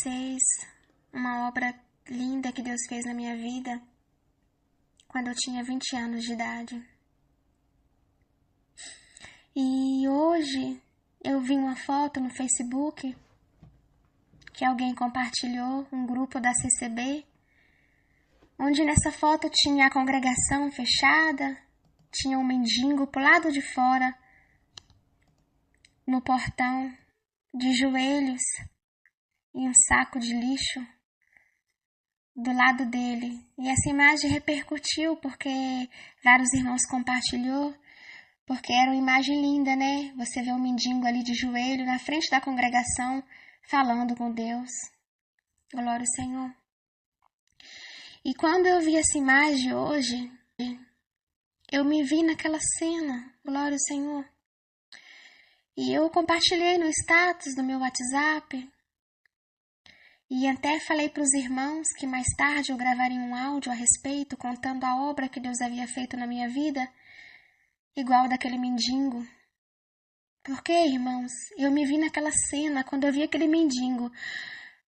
vocês uma obra linda que Deus fez na minha vida quando eu tinha 20 anos de idade. E hoje eu vi uma foto no Facebook que alguém compartilhou, um grupo da CCB, onde nessa foto tinha a congregação fechada, tinha um mendigo pro lado de fora, no portão, de joelhos e um saco de lixo do lado dele. E essa imagem repercutiu porque vários irmãos compartilhou, porque era uma imagem linda, né? Você vê um mendigo ali de joelho na frente da congregação, falando com Deus. Glória ao Senhor. E quando eu vi essa imagem hoje, eu me vi naquela cena. Glória ao Senhor. E eu compartilhei no status do meu WhatsApp. E até falei para os irmãos que mais tarde eu gravaria um áudio a respeito, contando a obra que Deus havia feito na minha vida, igual daquele mendigo. Porque, irmãos, eu me vi naquela cena, quando eu vi aquele mendigo,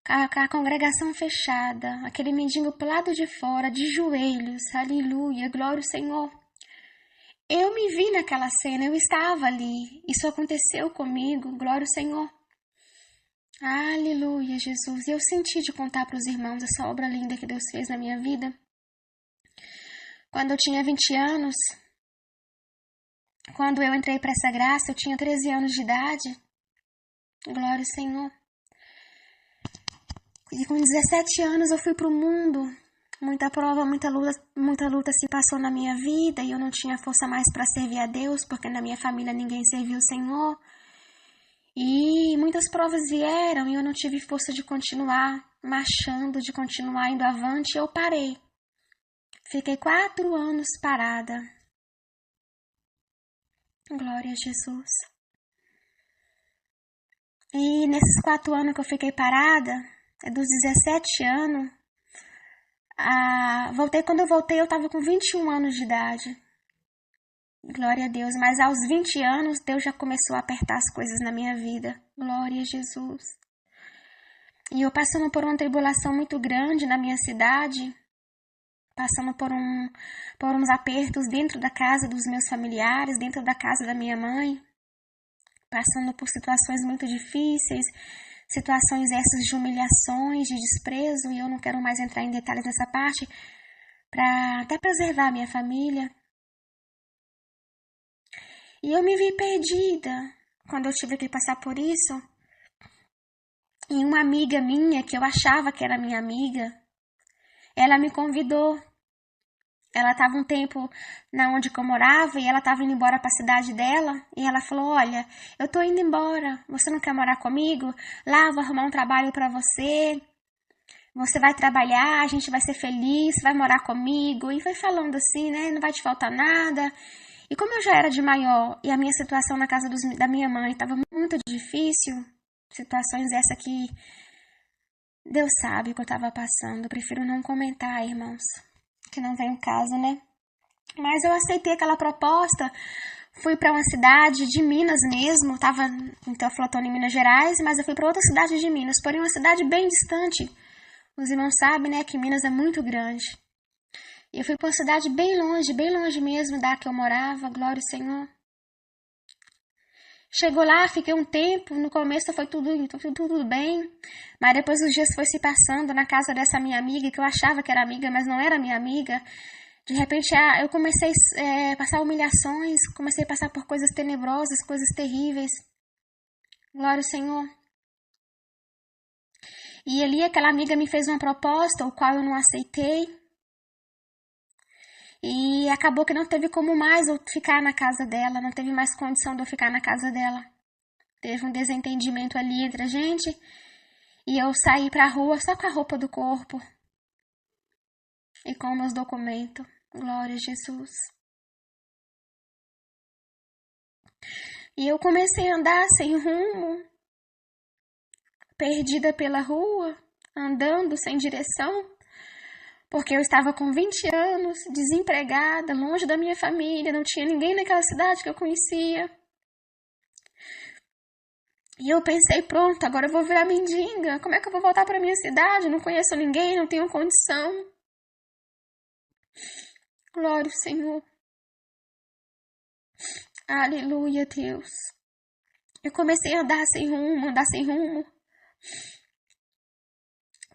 com a congregação fechada, aquele mendigo pro lado de fora, de joelhos, aleluia, glória ao Senhor. Eu me vi naquela cena, eu estava ali, isso aconteceu comigo, glória ao Senhor. Aleluia, Jesus. E eu senti de contar para os irmãos essa obra linda que Deus fez na minha vida. Quando eu tinha 20 anos, quando eu entrei para essa graça, eu tinha 13 anos de idade. Glória ao Senhor. E com 17 anos eu fui para o mundo. Muita prova, muita luta se passou na minha vida e eu não tinha força mais para servir a Deus, porque na minha família ninguém serviu o Senhor. E muitas provas vieram e eu não tive força de continuar marchando, de continuar indo avante, e eu parei. Fiquei 4 anos parada. Glória a Jesus. E nesses 4 anos que eu fiquei parada, dos 17 anos, quando eu voltei eu estava com 21 anos de idade. Glória a Deus, mas aos 20 anos Deus já começou a apertar as coisas na minha vida. Glória a Jesus. E eu passando por uma tribulação muito grande na minha cidade, passando por uns apertos dentro da casa dos meus familiares, dentro da casa da minha mãe, passando por situações muito difíceis, situações essas de humilhações, de desprezo, e eu não quero mais entrar em detalhes nessa parte, para até preservar a minha família. E eu me vi perdida quando eu tive que passar por isso. E uma amiga minha, que eu achava que era minha amiga, ela me convidou. Ela estava um tempo na onde eu morava e ela estava indo embora para a cidade dela. E ela falou, olha, eu tô indo embora, você não quer morar comigo? Lá eu vou arrumar um trabalho para você. Você vai trabalhar, a gente vai ser feliz, vai morar comigo. E foi falando assim, né, não vai te faltar nada. E como eu já era de maior e a minha situação na casa da minha mãe estava muito difícil, situações essa que Deus sabe o que eu estava passando, eu prefiro não comentar, irmãos, que não vem o caso, né? Mas eu aceitei aquela proposta, fui para uma cidade de Minas mesmo, estava em Teoflotone, em Minas Gerais, mas eu fui para outra cidade de Minas, porém uma cidade bem distante. Os irmãos sabem, né, que Minas é muito grande. Eu fui para uma cidade bem longe mesmo da que eu morava, glória ao Senhor. Chegou lá, fiquei um tempo, no começo foi tudo bem, mas depois os dias foi se passando na casa dessa minha amiga, que eu achava que era amiga, mas não era minha amiga. De repente eu comecei a passar humilhações, comecei a passar por coisas tenebrosas, coisas terríveis. Glória ao Senhor. E ali aquela amiga me fez uma proposta, o qual eu não aceitei. E acabou que não teve como mais eu ficar na casa dela, não teve mais condição de eu ficar na casa dela. Teve um desentendimento ali entre a gente e eu saí pra rua só com a roupa do corpo e com meus documentos. Glória a Jesus. E eu comecei a andar sem rumo, perdida pela rua, andando sem direção. Porque eu estava com 20 anos, desempregada, longe da minha família, não tinha ninguém naquela cidade que eu conhecia. E eu pensei, pronto, agora eu vou virar mendiga. Como é que eu vou voltar para minha cidade? Não conheço ninguém, não tenho condição. Glória ao Senhor. Aleluia, Deus. Eu comecei a andar sem rumo, andar sem rumo.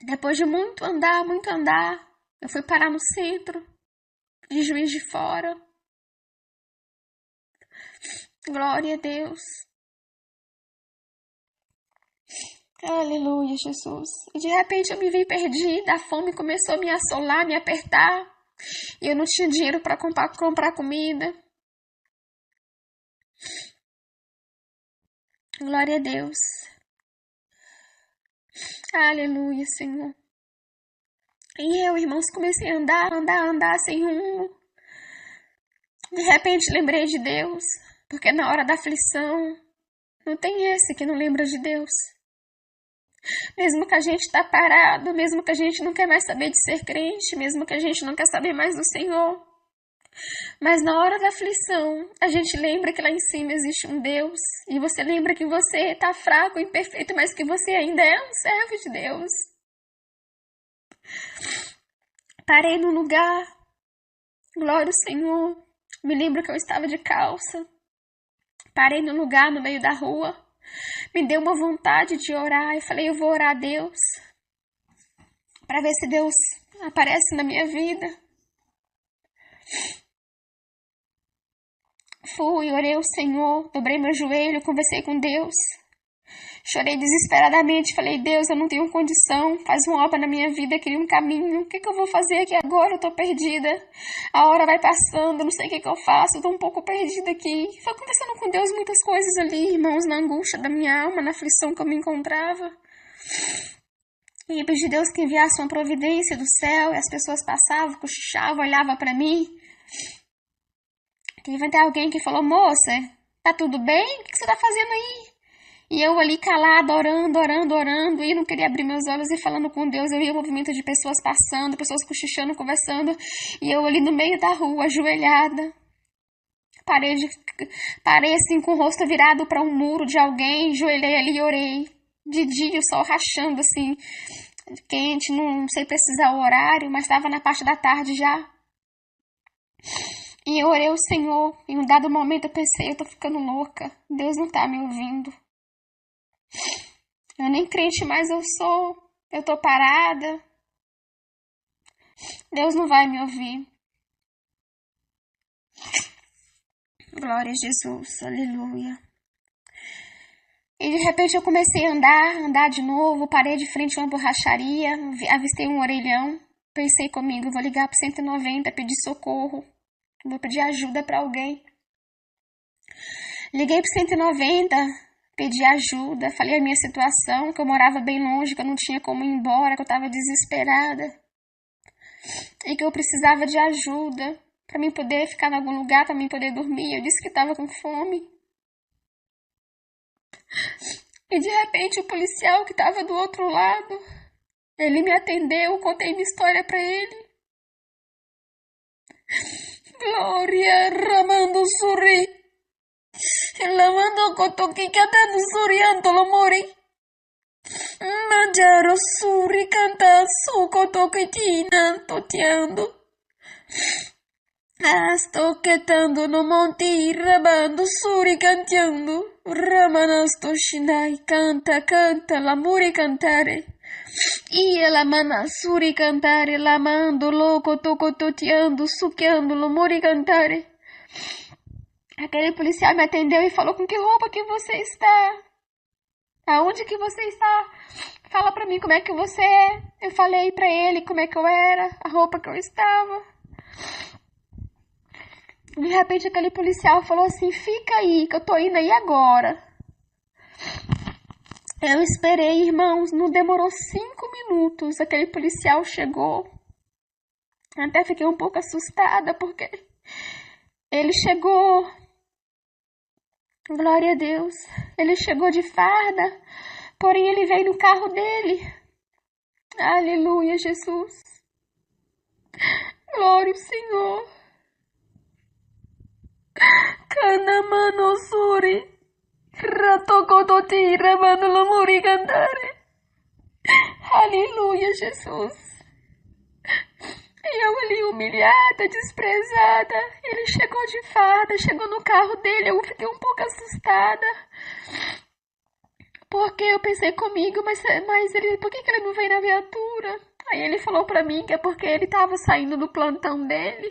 Depois de muito andar, eu fui parar no centro de Juiz de Fora. Glória a Deus. Aleluia, Jesus. E de repente eu me vi perdida, a fome começou a me assolar, me apertar. E eu não tinha dinheiro para comprar comida. Glória a Deus. Aleluia, Senhor. E eu, irmãos, comecei a andar sem rumo. De repente lembrei de Deus, porque na hora da aflição, não tem esse que não lembra de Deus. Mesmo que a gente está parado, mesmo que a gente não quer mais saber de ser crente, mesmo que a gente não quer saber mais do Senhor. Mas na hora da aflição, a gente lembra que lá em cima existe um Deus. E você lembra que você está fraco, imperfeito, mas que você ainda é um servo de Deus. Parei no lugar. Glória ao Senhor. Me lembro que eu estava de calça. Parei no lugar, no meio da rua. Me deu uma vontade de orar. Eu falei, eu vou orar a Deus. Para ver se Deus aparece na minha vida. Fui, orei ao Senhor, dobrei meu joelho, conversei com Deus. Chorei desesperadamente, falei, Deus, eu não tenho condição, faz uma obra na minha vida, cria um caminho, o que eu vou fazer aqui agora? Eu tô perdida, a hora vai passando, não sei o que eu faço, eu tô um pouco perdida aqui. Foi conversando com Deus muitas coisas ali, irmãos, na angústia da minha alma, na aflição que eu me encontrava. E eu pedi a Deus que enviasse uma providência do céu, e as pessoas passavam, cochichavam, olhavam para mim. Teve até alguém que falou, moça, tá tudo bem? O que você tá fazendo aí? E eu ali calada, orando, e não queria abrir meus olhos e falando com Deus. Eu via o movimento de pessoas passando, pessoas cochichando, conversando, e eu ali no meio da rua, ajoelhada. Parei assim com o rosto virado para um muro de alguém, ajoelhei ali e orei. De dia, o sol rachando assim, quente, não sei precisar o horário, mas estava na parte da tarde já. E eu orei ao Senhor, em um dado momento eu pensei, eu tô ficando louca, Deus não tá me ouvindo. Eu nem crente mais eu sou, eu tô parada, Deus não vai me ouvir. Glória a Jesus, aleluia. E de repente eu comecei a andar de novo, parei de frente a uma borracharia, avistei um orelhão, pensei comigo, vou ligar pro 190, pedir socorro, vou pedir ajuda para alguém. Liguei pro 190, pedi ajuda, falei a minha situação, que eu morava bem longe, que eu não tinha como ir embora, que eu estava desesperada e que eu precisava de ajuda para mim poder ficar em algum lugar, para mim poder dormir. Eu disse que estava com fome. E de repente o policial que estava do outro lado, ele me atendeu, contei minha história para ele. Glória, ramando suri. Lavando kotoki kadanu surianto lo mori. Mangiaro suri canta su kotoki tina toteando. Sto cantando no monte, rabando suri cantando. Ramanasto shinai, canta, l'amore cantare. Ia la mana suri cantare, lamando louco, tocototeando, succhiando, l'amore cantare. Aquele policial me atendeu e falou, com que roupa que você está? Aonde que você está? Fala pra mim como é que você é. Eu falei pra ele como é que eu era, a roupa que eu estava. De repente aquele policial falou assim, fica aí que eu tô indo aí agora. Eu esperei, irmãos, não demorou 5 minutos. Aquele policial chegou. Até fiquei um pouco assustada porque ele chegou. Glória a Deus. Ele chegou de farda, porém ele veio no carro dele. Aleluia, Jesus. Glória ao Senhor. Kanamanosuri. Ratocototira, Manolo Muri cantare. Aleluia, Jesus. E eu ali humilhada, desprezada. Ele chegou de farda, chegou no carro dele. Eu fiquei um pouco assustada. Porque eu pensei comigo, mas ele, por que ele não veio na viatura? Aí ele falou pra mim que é porque ele tava saindo do plantão dele.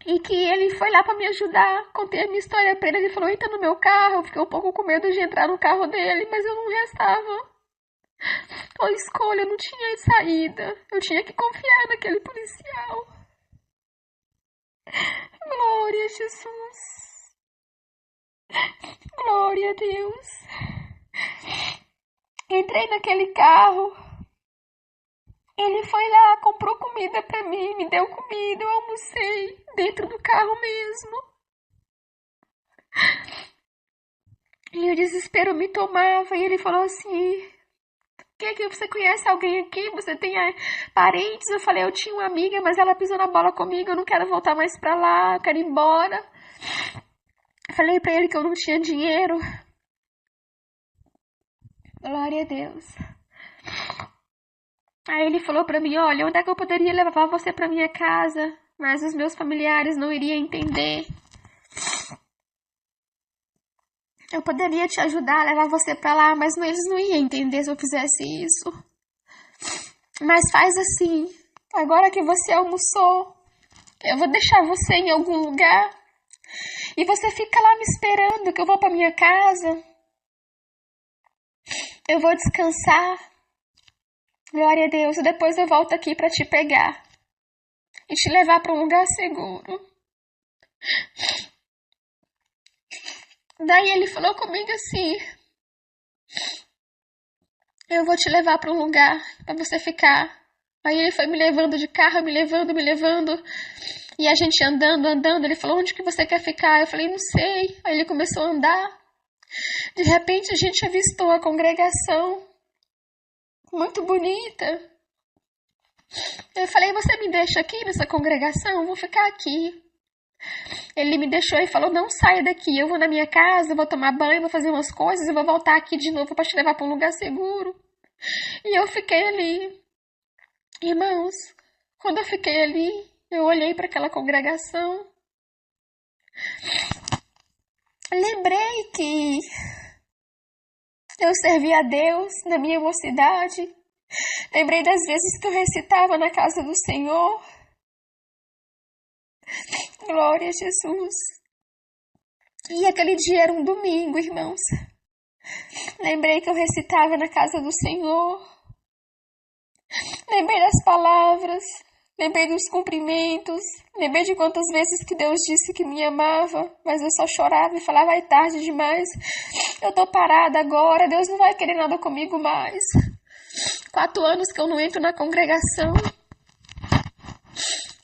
E que ele foi lá pra me ajudar. Contei a minha história pra ele. Ele falou, entra no meu carro. Eu fiquei um pouco com medo de entrar no carro dele, mas eu não restava a escolha, não tinha saída. Eu tinha que confiar naquele policial. Glória a Jesus. Glória a Deus. Entrei naquele carro. Ele foi lá, comprou comida pra mim, me deu comida, eu almocei dentro do carro mesmo. E o desespero me tomava e ele falou assim, que você conhece alguém aqui? Você tem parentes? Eu falei, eu tinha uma amiga, mas ela pisou na bola comigo, eu não quero voltar mais pra lá, eu quero ir embora. Falei pra ele que eu não tinha dinheiro. Glória a Deus. Aí ele falou pra mim, olha, onde é que eu poderia levar você pra minha casa? Mas os meus familiares não iriam entender. Eu poderia te ajudar a levar você pra lá, mas eles não iam entender se eu fizesse isso. Mas faz assim, agora que você almoçou, eu vou deixar você em algum lugar e você fica lá me esperando que eu vou pra minha casa. Eu vou descansar. Glória a Deus, e depois eu volto aqui pra te pegar e te levar pra um lugar seguro. Daí ele falou comigo assim, eu vou te levar pra um lugar pra você ficar. Aí ele foi me levando de carro, me levando. E a gente andando. Ele falou, onde que você quer ficar? Eu falei, não sei. Aí ele começou a andar. De repente a gente avistou a congregação. Muito bonita. Eu falei, você me deixa aqui nessa congregação? Eu vou ficar aqui. Ele me deixou e falou, não saia daqui, eu vou na minha casa, vou tomar banho, vou fazer umas coisas e vou voltar aqui de novo para te levar para um lugar seguro. E eu fiquei ali. Irmãos, quando eu fiquei ali, eu olhei para aquela congregação. Lembrei que eu servia a Deus na minha mocidade. Lembrei das vezes que eu recitava na casa do Senhor. Glória a Jesus. E aquele dia era um domingo, irmãos. Lembrei que eu recitava na casa do Senhor. Lembrei das palavras. Lembrei dos cumprimentos. Lembrei de quantas vezes que Deus disse que me amava. Mas eu só chorava e falava, é tarde demais. Eu tô parada agora. Deus não vai querer nada comigo mais. 4 anos que eu não entro na congregação.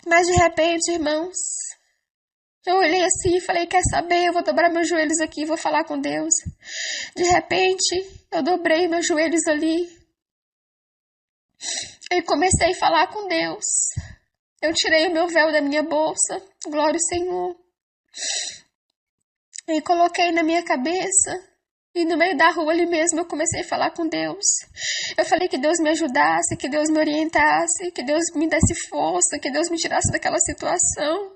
Mas de repente, irmãos, eu olhei assim e falei, quer saber? Eu vou dobrar meus joelhos aqui e vou falar com Deus. De repente, eu dobrei meus joelhos ali e comecei a falar com Deus. Eu tirei o meu véu da minha bolsa, glória ao Senhor, e coloquei na minha cabeça. E no meio da rua ali mesmo eu comecei a falar com Deus. Eu falei que Deus me ajudasse, que Deus me orientasse, que Deus me desse força, que Deus me tirasse daquela situação.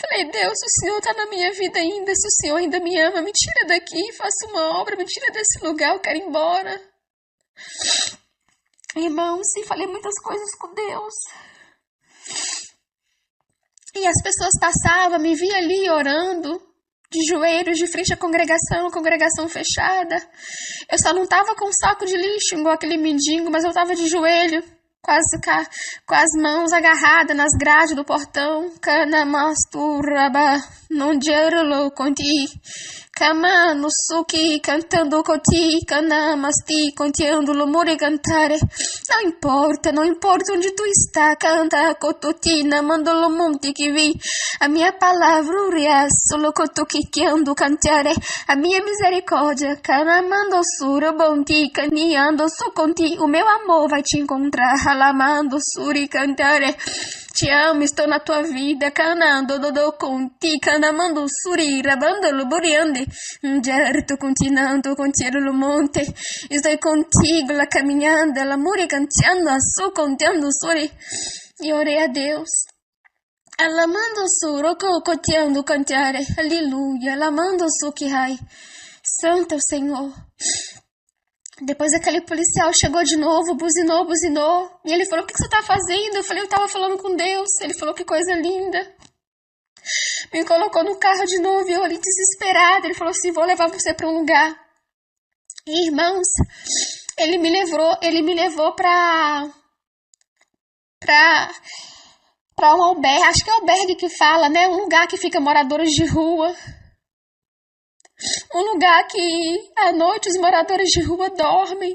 Falei, Deus, o Senhor está na minha vida ainda, se o Senhor ainda me ama, me tira daqui, faça uma obra, me tira desse lugar, eu quero ir embora. Irmãos, e falei muitas coisas com Deus. E as pessoas passavam, me via ali orando, de joelhos, de frente à congregação fechada. Eu só não estava com um saco de lixo, igual aquele mendigo, mas eu estava de joelho, quase com as mãos agarradas nas grades do portão. Canamasturaba, não gerolo conti. Kama no suki, cantando coti, canamasti, conteando lumuri cantare. Não importa onde tu está, canta cotutina, mandolo monte que vi. A minha palavra uria, solo cotuki que ando cantare. A minha misericórdia, canamando sura, bonti, caniando su conti. O meu amor vai te encontrar, alamando suri cantare. Te amo, estou na tua vida. Canando, dodô, conti, canamando, suri, rabando, luburiande. Certo, continuando, contigo no monte. Estou contigo, lá caminhando, l'amore cantando, su, contando, suri. E orei a Deus. Alamando su, roco, coteando, cantare. Aleluia, alamando su, que rai. Santo é o Senhor. Depois aquele policial chegou de novo, buzinou. E ele falou, o que você tá fazendo? Eu falei, eu tava falando com Deus. Ele falou, que coisa linda. Me colocou no carro de novo e eu ali desesperada. Ele falou assim, vou levar você pra um lugar. E, irmãos, ele me levou pra um albergue, acho que é albergue que fala, né? Um lugar que fica moradores de rua. Um lugar que à noite os moradores de rua dormem.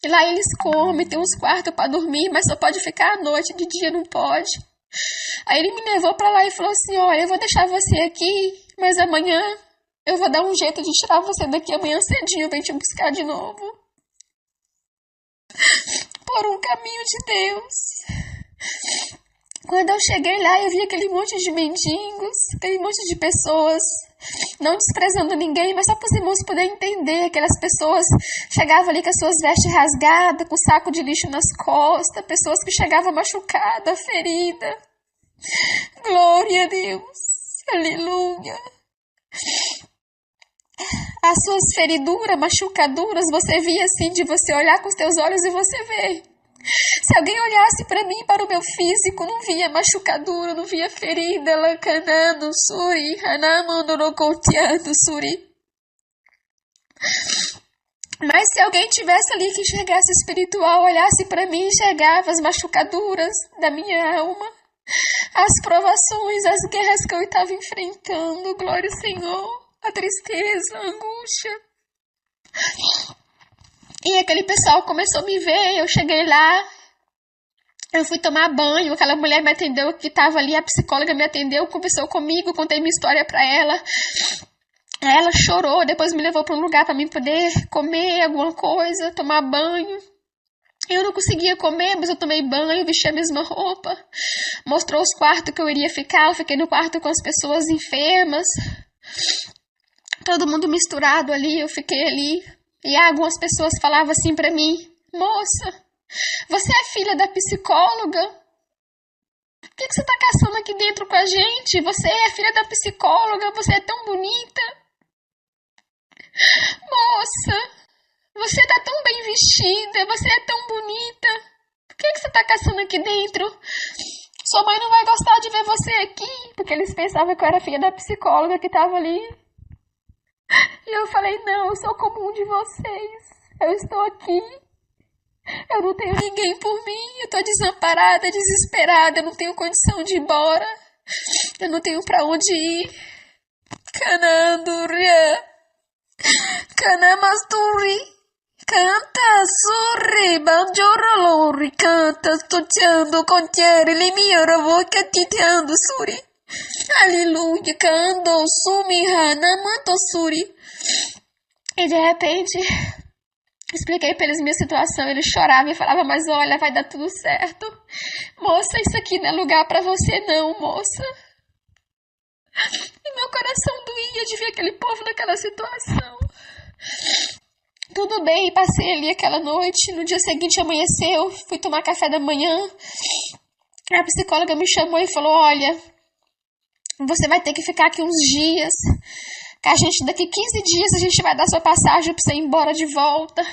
E lá eles comem, tem uns quartos para dormir, mas só pode ficar à noite, de dia não pode. Aí ele me levou para lá e falou assim, olha, eu vou deixar você aqui, mas amanhã eu vou dar um jeito de tirar você daqui amanhã cedinho, eu venho te buscar de novo. Por um caminho de Deus. Quando eu cheguei lá, eu vi aquele monte de mendigos, aquele monte de pessoas, não desprezando ninguém, mas só para os irmãos poderem entender. Aquelas pessoas chegavam ali com as suas vestes rasgadas, com saco de lixo nas costas, pessoas que chegavam machucadas, feridas. Glória a Deus, aleluia. As suas feriduras, machucaduras, você via assim, de você olhar com os teus olhos e você vê. Se alguém olhasse para mim, para o meu físico, não via machucadura, não via ferida, lacanando, suri, hanamondorocoteando, suri. Mas se alguém tivesse ali que enxergasse espiritual, olhasse para mim, enxergava as machucaduras da minha alma, as provações, as guerras que eu estava enfrentando, glória ao Senhor, a tristeza, a angústia. E aquele pessoal começou a me ver, eu cheguei lá, eu fui tomar banho, aquela mulher me atendeu que estava ali, a psicóloga me atendeu, conversou comigo, contei minha história para ela. Ela chorou, depois me levou para um lugar para mim poder comer alguma coisa, tomar banho. Eu não conseguia comer, mas eu tomei banho, vesti a mesma roupa. Mostrou os quartos que eu iria ficar, eu fiquei no quarto com as pessoas enfermas. Todo mundo misturado ali, eu fiquei ali. E algumas pessoas falavam assim pra mim, moça, você é filha da psicóloga? O que você tá caçando aqui dentro com a gente? Você é filha da psicóloga, você é tão bonita. Moça, você tá tão bem vestida, você é tão bonita. Por que você tá caçando aqui dentro? Sua mãe não vai gostar de ver você aqui, porque eles pensavam que eu era filha da psicóloga que tava ali. E eu falei, não, eu sou como um de vocês. Eu estou aqui. Eu não tenho ninguém por mim. Eu tô desamparada, desesperada. Eu não tenho condição de ir embora. Eu não tenho pra onde ir. Cananduria. Canamasturi. Canta, surri, banjorolori. Canta, studiando, contiere, le mie voce titeando, suri. Aleluia, cando, sumi, hanamanto, suri. E de repente, expliquei pra eles minha situação, eles choravam e falavam, mas olha, vai dar tudo certo. Moça, isso aqui não é lugar pra você não, moça. E meu coração doía de ver aquele povo naquela situação. Tudo bem, passei ali aquela noite, no dia seguinte amanheceu, fui tomar café da manhã. A psicóloga me chamou e falou, olha, você vai ter que ficar aqui uns dias, que a gente, daqui 15 dias a gente vai dar sua passagem pra você ir embora de volta.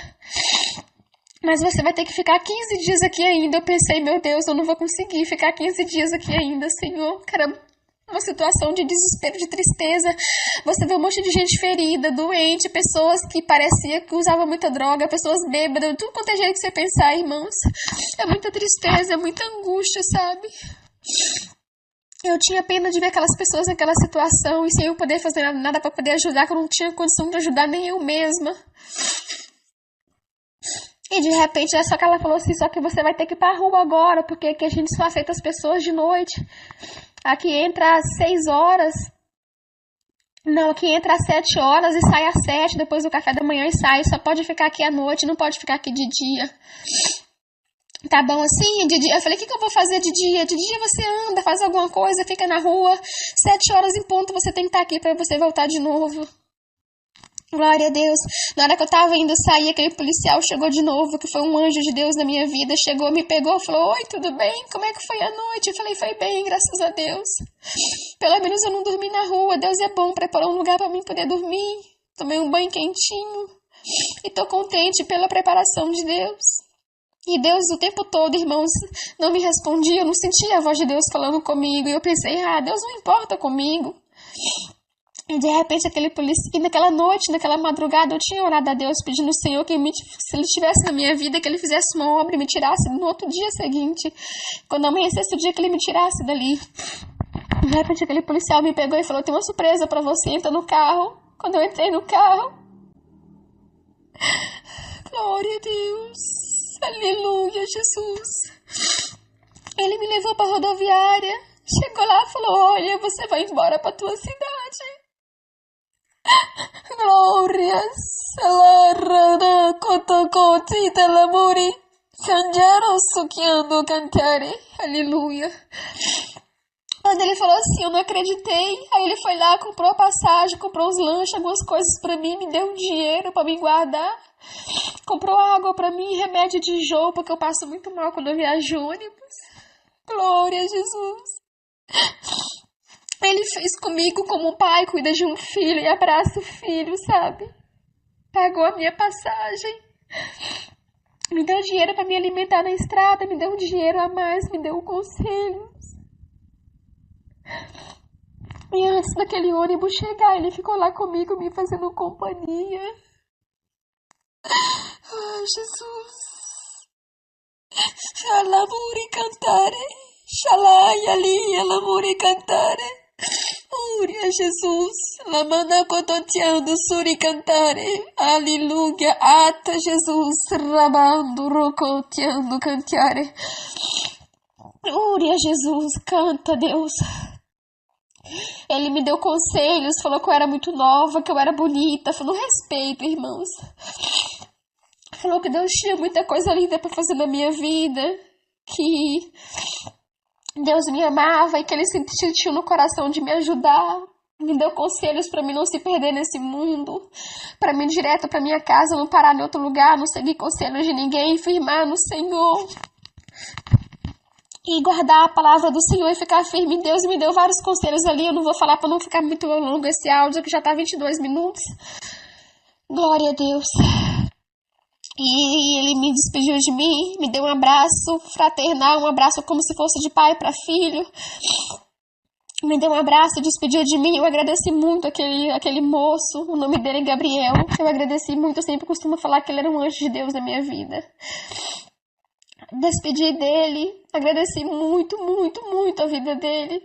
Mas você vai ter que ficar 15 dias aqui ainda. Eu pensei, meu Deus, eu não vou conseguir ficar 15 dias aqui ainda, Senhor. Cara, uma situação de desespero, de tristeza. Você vê um monte de gente ferida, doente, pessoas que parecia que usavam muita droga, pessoas bêbadas, tudo quanto é jeito que você pensar, irmãos. É muita tristeza, é muita angústia, sabe? Eu tinha pena de ver aquelas pessoas naquela situação e sem eu poder fazer nada para poder ajudar, que eu não tinha condição de ajudar nem eu mesma. E de repente, só que ela falou assim, só que você vai ter que ir pra rua agora, porque aqui a gente só aceita as pessoas de noite. Aqui entra às 6 horas. Não, aqui entra às 7 horas e sai às 7, depois do café da manhã e sai. Só pode ficar aqui à noite, não pode ficar aqui de dia. Tá bom assim? De dia, eu falei, o que que eu vou fazer de dia? De dia você anda, faz alguma coisa, fica na rua. 7 horas em ponto você tem que estar aqui pra você voltar de novo. Glória a Deus. Na hora que eu tava indo sair, aquele policial chegou de novo, que foi um anjo de Deus na minha vida. Chegou, me pegou, falou, oi, tudo bem? Como é que foi a noite? Eu falei, foi bem, graças a Deus. Pelo menos eu não dormi na rua. Deus é bom, preparou um lugar pra mim poder dormir. Tomei um banho quentinho. E tô contente pela preparação de Deus. E Deus o tempo todo, irmãos, não me respondia. Eu não sentia a voz de Deus falando comigo. E eu pensei, Deus não importa comigo. E de repente aquele polícia, e naquela noite, naquela madrugada, eu tinha orado a Deus pedindo ao Senhor que se Ele estivesse na minha vida, que Ele fizesse uma obra e me tirasse no outro dia seguinte. Quando amanhecesse o dia, que Ele me tirasse dali. De repente aquele policial me pegou e falou, tem uma surpresa pra você, entra no carro. Quando eu entrei no carro, glória a Deus, aleluia, Jesus. Ele me levou pra rodoviária, chegou lá e falou, olha, você vai embora pra tua cidade. Glórias, Salarana, Kotokoti, Telamuri, Sanjaro, Sukiando, Cantare, aleluia. Quando ele falou assim, eu não acreditei. Aí ele foi lá, comprou a passagem, comprou os lanches, algumas coisas pra mim, me deu um dinheiro pra me guardar. Comprou água pra mim, remédio de enjoo, porque eu passo muito mal quando eu viajo ônibus. Glória a Jesus. Ele fez comigo como um pai cuida de um filho e abraça o filho, sabe? Pagou a minha passagem. Me deu dinheiro pra me alimentar na estrada, me deu um dinheiro a mais, me deu um conselho. E antes daquele ônibus chegar, ele ficou lá comigo, me fazendo companhia. Ai, Jesus. Shalamuri cantare. Shalai ali, alamuri cantare. Uria, Jesus. Lamana cototeando, suri cantare. Aleluia. Ata, Jesus. Rabando, rocoteando, cantare. Uria, Jesus. Canta, Deus. Ele me deu conselhos, falou que eu era muito nova, que eu era bonita, falou respeito, irmãos. Falou que Deus tinha muita coisa linda pra fazer na minha vida, que Deus me amava e que Ele sentiu no coração de me ajudar. Me deu conselhos pra mim não se perder nesse mundo, pra mim ir direto pra minha casa, não parar em outro lugar, não seguir conselhos de ninguém, firmar no Senhor. E guardar a palavra do Senhor e ficar firme em Deus. Me deu vários conselhos ali. Eu não vou falar para não ficar muito longo esse áudio, que já tá 22 minutos. Glória a Deus. E ele me despediu de mim, me deu um abraço fraternal, um abraço como se fosse de pai para filho. Me deu um abraço, despediu de mim. Eu agradeci muito aquele moço. O nome dele é Gabriel. Eu agradeci muito. Eu sempre costumo falar que ele era um anjo de Deus na minha vida. Despedi dele, agradeci muito, muito, muito a vida dele.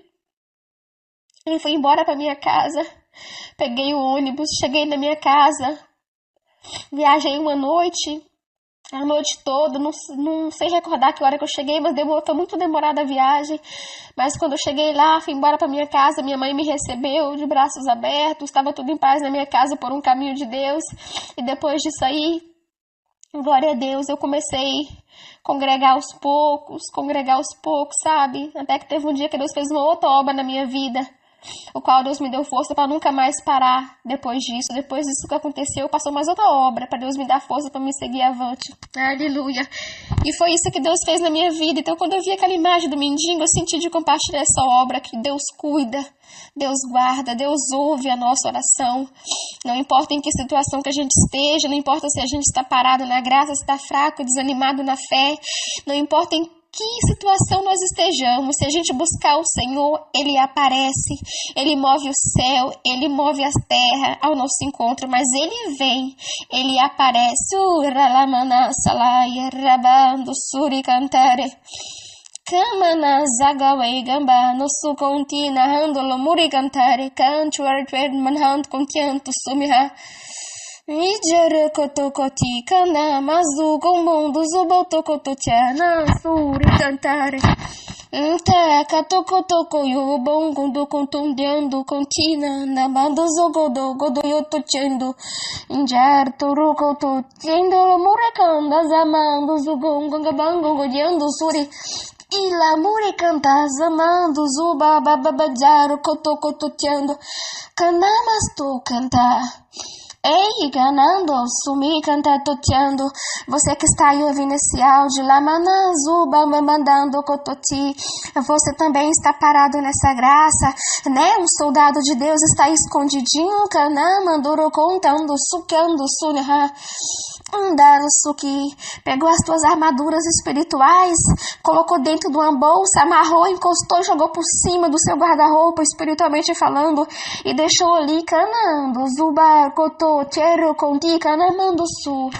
Ele foi embora pra minha casa, peguei o ônibus, cheguei na minha casa, viajei uma noite, a noite toda, não sei recordar que hora que eu cheguei, mas foi muito demorada a viagem. Mas quando eu cheguei lá, fui embora pra minha casa, minha mãe me recebeu de braços abertos, estava tudo em paz na minha casa por um caminho de Deus. E depois disso aí, glória a Deus, eu comecei congregar aos poucos, sabe? Até que teve um dia que Deus fez uma outra obra na minha vida, o qual Deus me deu força para nunca mais parar depois disso. Depois disso que aconteceu, passou mais outra obra para Deus me dar força para me seguir avante. Aleluia. E foi isso que Deus fez na minha vida. Então, quando eu vi aquela imagem do mendigo, eu senti de compartilhar essa obra, que Deus cuida, Deus guarda, Deus ouve a nossa oração. Não importa em que situação que a gente esteja, não importa se a gente está parado na graça, se está fraco, desanimado na fé, não importa em que situação nós estejamos, se a gente buscar o Senhor, Ele aparece, Ele move o céu, Ele move a terra ao nosso encontro, mas Ele vem, Ele aparece. Kamana zagaway gamba no su contina handolo muri cantare cantuar manhand contianto sumiha Mijere kotokoti kana mazu gomundo zuboto kototiana suri cantare Teca, toco, toco, yo, bongo, do, contundiando, contina, namando, zogodo, godo, yo, tocendo, injerto, ruco, tocendo, murecanda, zamando, zugongo, gabango, godiando, suri, ila, murecanta, zamando, zuba, bababajaro, coto, cototeando, canamas, tu cantar. Ei, ganando, sumi, cantar, toteando. Você que está aí ouvindo esse áudio, lá manazuba, mandando cototi. Você também está parado nessa graça, né? Um soldado de Deus está escondidinho, canamanduro, contando, sucando, sunha. Andaram, suki, pegou as tuas armaduras espirituais, colocou dentro de uma bolsa, amarrou, encostou e jogou por cima do seu guarda-roupa, espiritualmente falando, e deixou ali, canando, zuba, cotô, tchero, conti, canamando, su.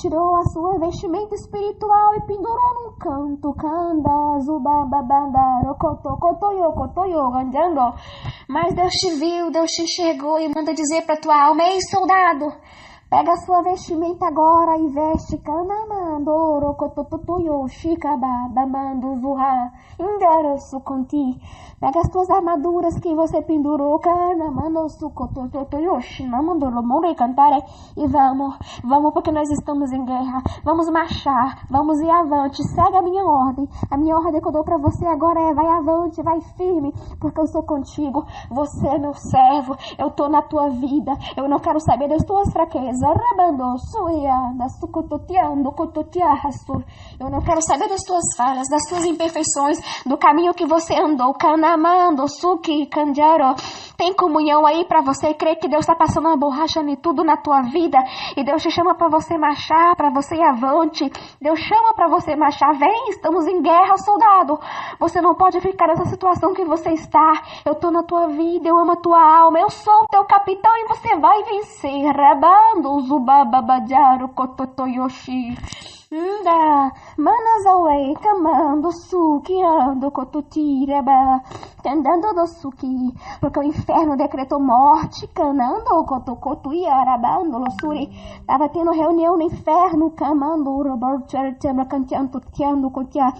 Tirou a sua vestimenta espiritual e pendurou num canto, canda, zuba, babanda, rocotô, cotoyo, cotoyo, andando. Mas Deus te viu, Deus te enxergou e manda dizer pra tua alma, ei, soldado, pega a sua vestimenta agora e veste kanamando, rokototoyo, shikaba, bamando, zuha, inderosu conti. Pega as tuas armaduras que você pendurou, kanamando, sukototoyo, shinamando, lomore cantare. E vamos porque nós estamos em guerra. Vamos marchar, vamos ir avante. Segue a minha ordem. A minha ordem que eu dou pra você agora é vai avante, vai firme, porque eu sou contigo. Você é meu servo, eu tô na tua vida. Eu não quero saber das tuas fraquezas. Rabando, suia, da sucototeando, cototeaço. Eu não quero saber das tuas falhas, das tuas imperfeições, do caminho que você andou, canamando, suki, canjaro. Tem comunhão aí pra você crer que Deus está passando uma borracha em tudo na tua vida e Deus te chama pra você marchar, pra você ir avante. Deus chama pra você marchar. Vem, estamos em guerra, soldado. Você não pode ficar nessa situação que você está. Eu tô na tua vida, eu amo a tua alma, eu sou o teu capitão e você vai vencer. Rabando, zubababajaro, kototoyoshi. Manazaway, camando, sukiando, cotutireba, andando do suki, porque o inferno decretou morte, canando, cotucotuiarabando, lossuri, tava tendo reunião no inferno, camando, roberto, canteando, tiando, cotia.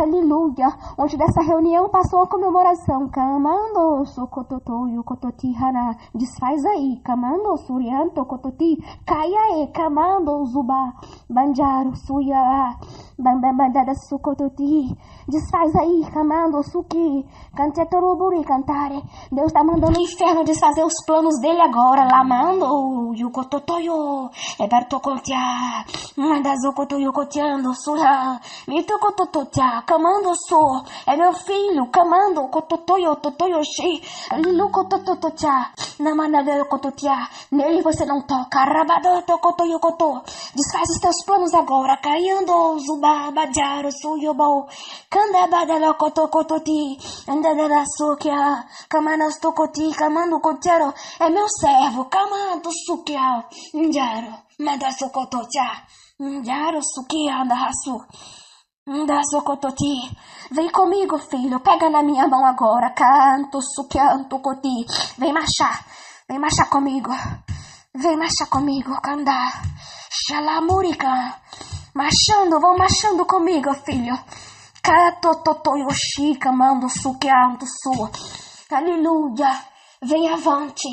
Aleluia, onde dessa reunião passou a comemoração, camando, socototoyo, cototihana, desfaz aí, camando, surianto, cototi, caia aí, camando, zuba, banjaro, suya, bambambandada, socototi, desfaz aí, camando, suki, cantetoroburi, cantare, Deus tá mandando o inferno desfazer os planos dele agora, lamando, yucototoyo, eberto contia, mandazocotoyo, cotiando, suya, mito cotototia, camando sou, é meu filho, camando, cototoyo, totoyoshi, lilu cototototia, namanada cototia, nele você não toca, rabado, tocotoyo, cotô, desfaz os teus planos agora, caiando, zuba, badiaro, suyobo, candabadalo, cotocototi, andadara sukia, camanas tocoti, camando cotiero, é meu servo, camando sukia, njaro, manda socototia, njaro sukia, andahasu. Socototi, vem comigo, filho, pega na minha mão agora, canto, suquianto, coti, vem marchar comigo, candá, xalamurica, vão marchando comigo, filho, catototoyoshi, camando, suquianto, sua, aleluia, vem avante.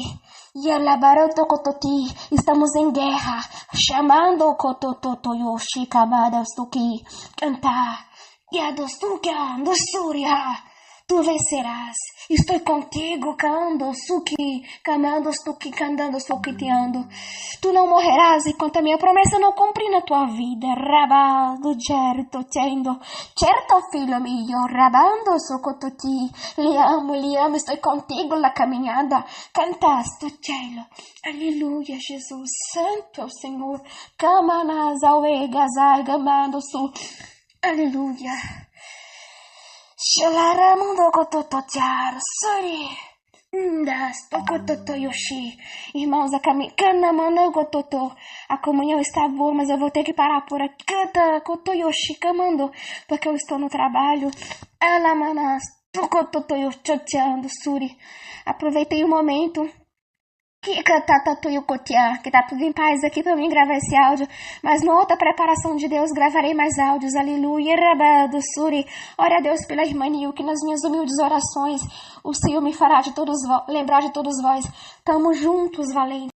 Yalabaroto kototi, estamos em guerra, chamando kotototoyoshi kamada suki, cantar, yadosukia, dosuria, tu vencerás, estou contigo, kando suki, kamando suki, candando sukiteando, tu não morrerás enquanto a minha promessa não cumprir na tua vida, rabado, certo filho mio, rabando socototi, li amo, estou contigo na caminhada, cantaste cielo, aleluia, Jesus, santo é o Senhor, kamanazawe, gazai, gamando su, aleluia. Shalaramundo kotototiar, sorry. Das tokototoyoshi. Irmãos, a comunhão está boa, mas eu vou ter que parar por aqui. Canta kotoyoshi kamando, porque eu estou no trabalho. Alamanas tokototoyoshi, suri. Aproveitei o momento Kika Tatatu e o Kotiá, que tá tudo em paz aqui pra mim gravar esse áudio, mas numa outra preparação de Deus gravarei mais áudios, aleluia, Rabado Suri, ora a Deus pela irmã Nil, que nas minhas humildes orações o Senhor me fará lembrar de todos vós, tamo juntos, valente.